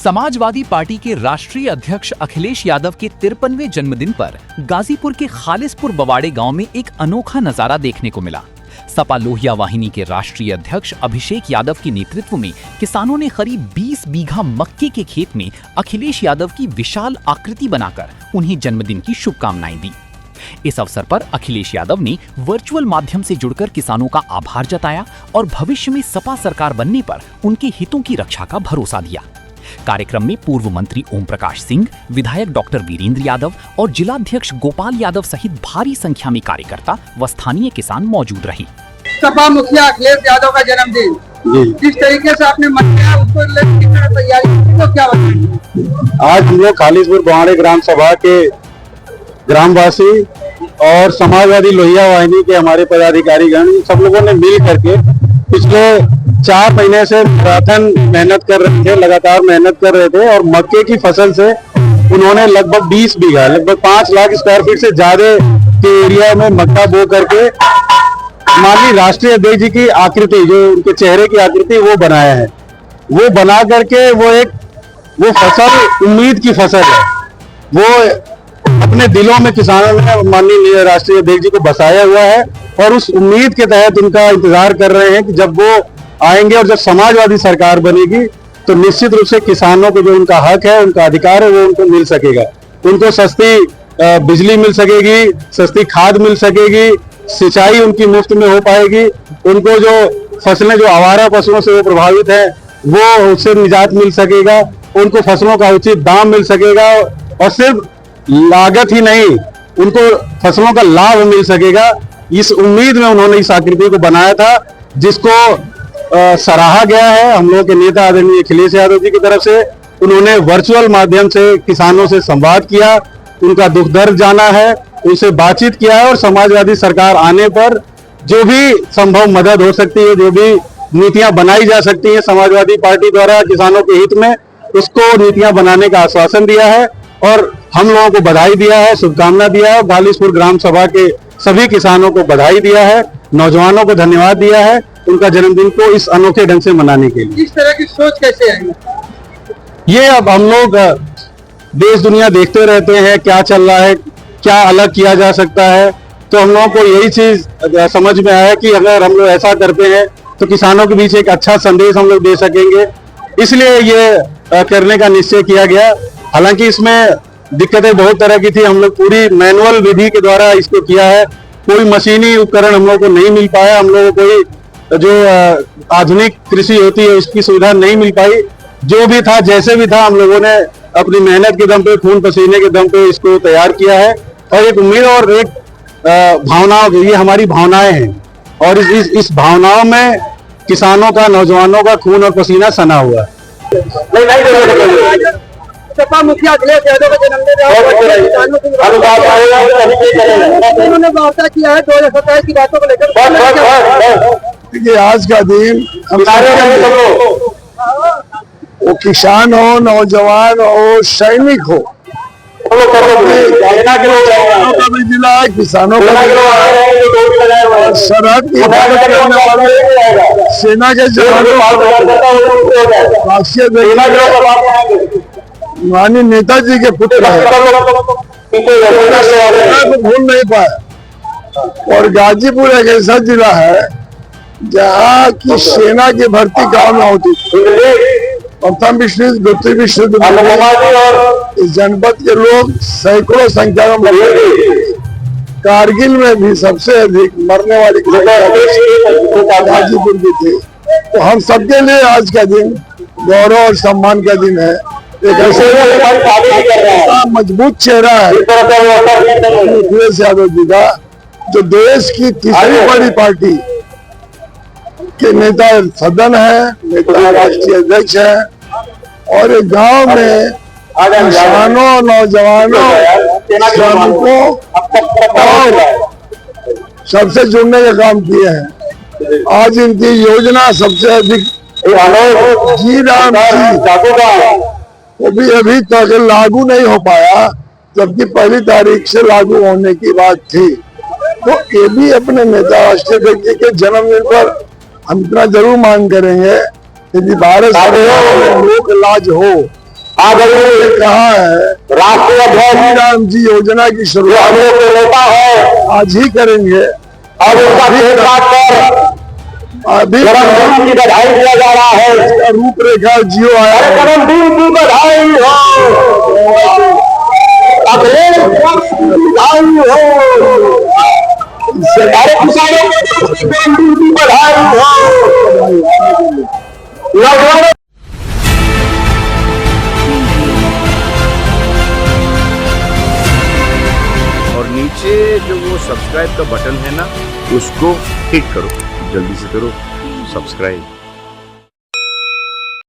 Samajwadi party के राष्ट्रीय अध्यक्ष अखिलेश यादव के 53वें जन्मदिन पर गाजीपुर के खालिसपुर बवाड़े गांव में एक अनोखा नजारा देखने को मिला। सपा लोहिया वाहिनी के राष्ट्रीय अध्यक्ष अभिषेक यादव के नेतृत्व में किसानों ने करीब 20 बीघा मक्के के खेत में अखिलेश यादव की विशाल आकृति बनाकर उन्हें जन्मदिन की शुभकामनाएं दी। इस अवसर पर अखिलेश यादव ने वर्चुअल माध्यम से जुड़कर किसानों का आभार जताया और भविष्य में सपा सरकार बनने पर उनके हितों की रक्षा का भरोसा दिया। कार्यक्रम में पूर्व मंत्री ओम प्रकाश सिंह, विधायक डॉक्टर वीरेंद्र यादव और जिलाध्यक्ष गोपाल यादव सहित भारी संख्या में कार्यकर्ता व स्थानीय किसान मौजूद रहे। सपा मुखिया अखिलेश यादव का जन्मदिन जिस तरीके से आपने मनाया उसको लेकर तैयारी तो क्या बताएंगे? आज हम लोग खालिसपुर बवाड़े ग्राम सभा के ग्रामवासी और समाजवादी लोहिया वाहिनी के हमारे पदाधिकारीगण सब लोगों ने मिल करके पिछले 4 महीने से मैराथन मेहनत कर रहे थे, लगातार मेहनत कर रहे थे और मक्के की फसल से उन्होंने लगभग 20 बीघा लगभग 5 लाख स्क्वायर फीट से ज्यादा के एरिया में मक्का बो करके माननीय राष्ट्रीय अध्यक्ष जी की आकृति, जो उनके चेहरे की आकृति वो बनाया है। वो बना करके वो फसल उम्मीद की फसल है। वो अपने दिलों में किसानों ने माननीय राष्ट्रीय अध्यक्ष जी को बसाया हुआ है और उस उम्मीद के तहत उनका इंतजार कर रहे हैं कि जब वो आएंगे और जब समाजवादी सरकार बनेगी तो निश्चित रूप से किसानों को जो उनका हक है, उनका अधिकार है, वो उनको मिल सकेगा। उनको सस्ती बिजली मिल सकेगी, सस्ती खाद मिल सकेगी, सिंचाई उनकी मुफ्त में हो पाएगी, उनको जो फसलें जो आवारा पशुओं से वो प्रभावित है वो उससे निजात मिल सकेगा, उनको फसलों का उचित दाम मिल सकेगा और सिर्फ लागत ही नहीं, उनको फसलों का लाभ मिल सकेगा। इस उम्मीद में उन्होंने इस आकृति को बनाया था, जिसको सराहा गया है हम लोगों के नेता आदरणीय अखिलेश यादव जी की तरफ से। उन्होंने वर्चुअल माध्यम से किसानों से संवाद किया, उनका दुख दर्द जाना है, उनसे बातचीत किया है और समाजवादी सरकार आने पर जो भी संभव मदद हो सकती है, जो भी नीतियां बनाई जा सकती है समाजवादी पार्टी द्वारा किसानों के हित में, उसको नीतियां बनाने का आश्वासन दिया है और हम लोगों को बधाई दिया है, शुभकामना दिया है। खालिसपुर ग्राम सभा के सभी किसानों को बधाई दिया है, नौजवानों को धन्यवाद दिया है उनका जन्मदिन को इस अनोखे ढंग से मनाने के लिए। इस तरह की सोच कैसे आई? ये अब हम लोग देश दुनिया देखते रहते हैं क्या चल रहा है, क्या अलग किया जा सकता है, तो हम लोगों को यही चीज समझ में आया कि अगर हम लोग ऐसा करते हैं तो किसानों के बीच एक अच्छा संदेश हम लोग दे सकेंगे, इसलिए ये करने का निश्चय किया गया। हालांकि इसमें दिक्कतें बहुत तरह की थी, हम लोग पूरी मैनुअल विधि के द्वारा इसको किया है, कोई मशीनी उपकरण हम लोग को नहीं मिल पाया, हम लोगों को कोई जो आधुनिक कृषि होती है उसकी सुविधा नहीं मिल पाई। जो भी था जैसे भी था हम लोगों ने अपनी मेहनत के दम पे, खून पसीने के दम पे इसको तैयार किया है और एक उम्मीद और एक भावना, ये हमारी भावनाएं हैं और इस भावनाओं में किसानों का, नौजवानों का खून और पसीना सना हुआ है। सपा मुखिया अखिलेश यादव का जन्मदिन उन्होंने वार्ता किया है 2027 की बातों को लेकर। देखिए आज का दिन वो किसान हो, नौजवान हो, सैनिक हो, का भी जिला है, किसानों का सरहद की हिफाजत करने वाले सेना के जवानों, माननीय नेताजी के पुत्र है, भूल नहीं पाया। और गाजीपुर एक ऐसा जिला है जहाँ की सेना की भर्ती गाँव में होती थी, प्रथम विश्व युद्ध, द्वितीय विश्व युद्ध और इस जनपद के लोग सैकड़ों संख्या में मरे। कारगिल में भी सबसे अधिक मरने वाली गाजीपुर की थी। तो हम सबके लिए आज का दिन गौरव और सम्मान का दिन है। एक ऐसे मजबूत चेहरा है अखिलेश यादव जी का, जो देश की तीसरी बड़ी पार्टी के नेता सदन है, नेता राष्ट्रीय अध्यक्ष है और एक गांव में किसानों, नौजवानों, श्रमिकों और सबसे जुड़ने का काम किए हैं। आज इनकी योजना सबसे अधिक जी राम जी, वो भी अभी तक लागू नहीं हो पाया, जबकि पहली तारीख से लागू होने की बात थी। तो ये भी अपने नेता राष्ट्रीय अध्यक्ष के जन्मदिन पर हम इतना जरूर मांग करेंगे यदि भारत सरकार में लोक इलाज हो आज हमने कहा है राष्ट्रीय अध्यक्ष राम जी योजना की शुरुआत हम लोग के नेता है आज ही करेंगे। और उसका केक काटकर अभी जन्मदिन की बधाई दिया जा रहा है। इसका रूपरेखा जियो आया अरे है। जन्मदिन की बधाई हो, अखिलेश की बधाई हो, अरे किसानों को जन्मदिन की बधाई हो। नौजवानों और नीचे जो वो सब्सक्राइब का बटन है ना, उसको हिट करो, जल्दी से करो सब्सक्राइब।